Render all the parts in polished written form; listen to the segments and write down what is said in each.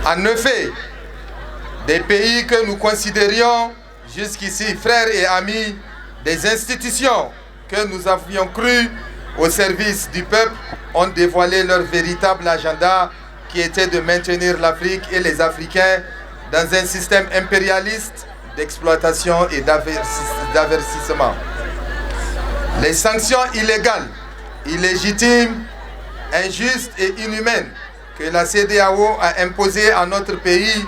En effet, des pays que nous considérions jusqu'ici frères et amis, des institutions que nous avions cru au service du peuple, ont dévoilé leur véritable agenda qui était de maintenir l'Afrique et les Africains dans un système impérialiste d'exploitation et d'aversissement. Les sanctions illégales, illégitimes, injustes et inhumaines que la CEDEAO a imposées à notre pays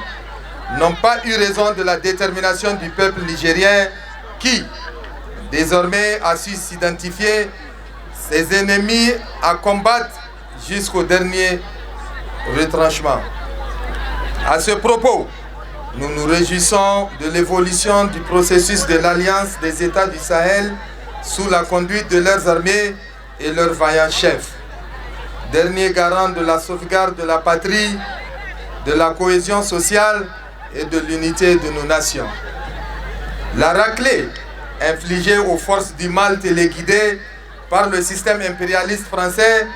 n'ont pas eu raison de la détermination du peuple nigérien qui, désormais, a su s'identifier ses ennemis à combattre jusqu'au dernier retranchement. À ce propos, nous nous réjouissons de l'évolution du processus de l'Alliance des États du Sahel sous la conduite de leurs armées et leurs vaillants chefs, dernier garant de la sauvegarde de la patrie, de la cohésion sociale et de l'unité de nos nations. La raclée infligée aux forces du mal téléguidées par le système impérialiste français,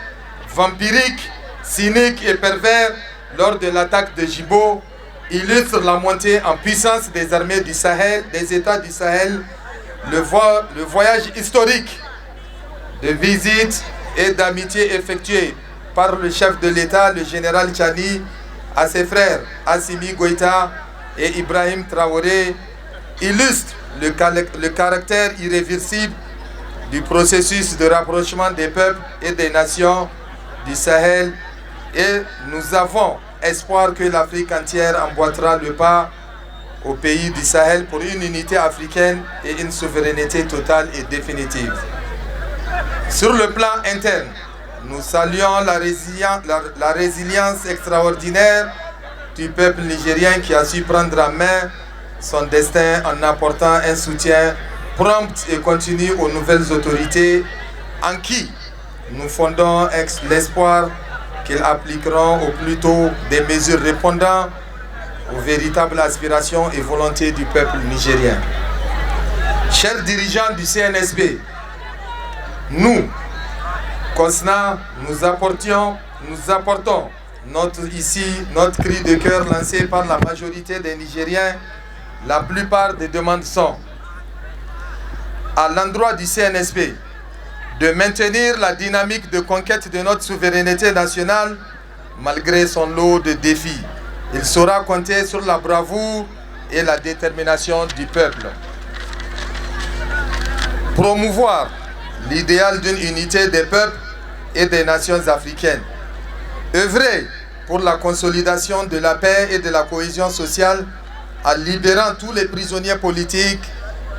vampirique, cynique et pervers lors de l'attaque de Djibo, illustre la montée en puissance des armées du Sahel, des États du Sahel, le voyage historique de visite et d'amitié effectué par le chef de l'État, le général Tchani, à ses frères Assimi Goïta et Ibrahim Traoré, illustre le caractère irréversible du processus de rapprochement des peuples et des nations du Sahel, et nous avons espoir que l'Afrique entière emboîtera le pas au pays du Sahel pour une unité africaine et une souveraineté totale et définitive. Sur le plan interne, nous saluons la résilience extraordinaire du peuple nigérien qui a su prendre en main son destin en apportant un soutien prompt et continu aux nouvelles autorités en qui nous fondons l'espoir qu'ils appliqueront au plus tôt des mesures répondant aux véritables aspirations et volontés du peuple nigérien. Chers dirigeants du CNSP, nous, COSNA, nous apportons notre cri de cœur lancé par la majorité des Nigériens. La plupart des demandes sont à l'endroit du CNSP de maintenir la dynamique de conquête de notre souveraineté nationale malgré son lot de défis. Il saura compter sur la bravoure et la détermination du peuple. Promouvoir l'idéal d'une unité des peuples et des nations africaines. Œuvrer pour la consolidation de la paix et de la cohésion sociale en libérant tous les prisonniers politiques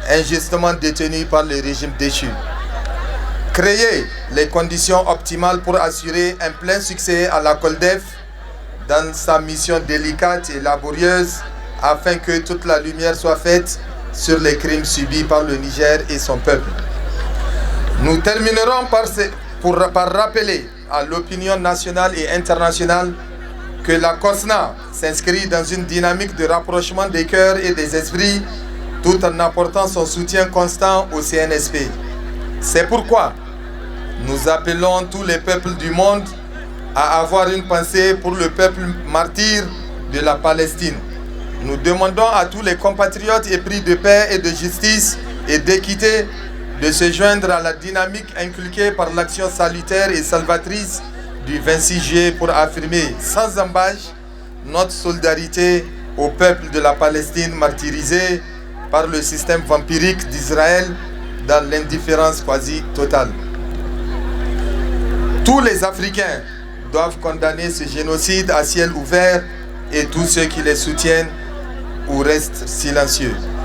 injustement détenus par le régime déchu. Créer les conditions optimales pour assurer un plein succès à la COLDEF dans sa mission délicate et laborieuse afin que toute la lumière soit faite sur les crimes subis par le Niger et son peuple. Nous terminerons par rappeler à l'opinion nationale et internationale que la COSNA s'inscrit dans une dynamique de rapprochement des cœurs et des esprits tout en apportant son soutien constant au CNSP. C'est pourquoi nous appelons tous les peuples du monde à avoir une pensée pour le peuple martyr de la Palestine. Nous demandons à tous les compatriotes épris de paix et de justice et d'équité de se joindre à la dynamique inculquée par l'action salutaire et salvatrice du 26 juillet pour affirmer sans ambages notre solidarité au peuple de la Palestine martyrisé par le système vampirique d'Israël dans l'indifférence quasi totale. Tous les Africains doivent condamner ce génocide à ciel ouvert et tous ceux qui les soutiennent ou restent silencieux.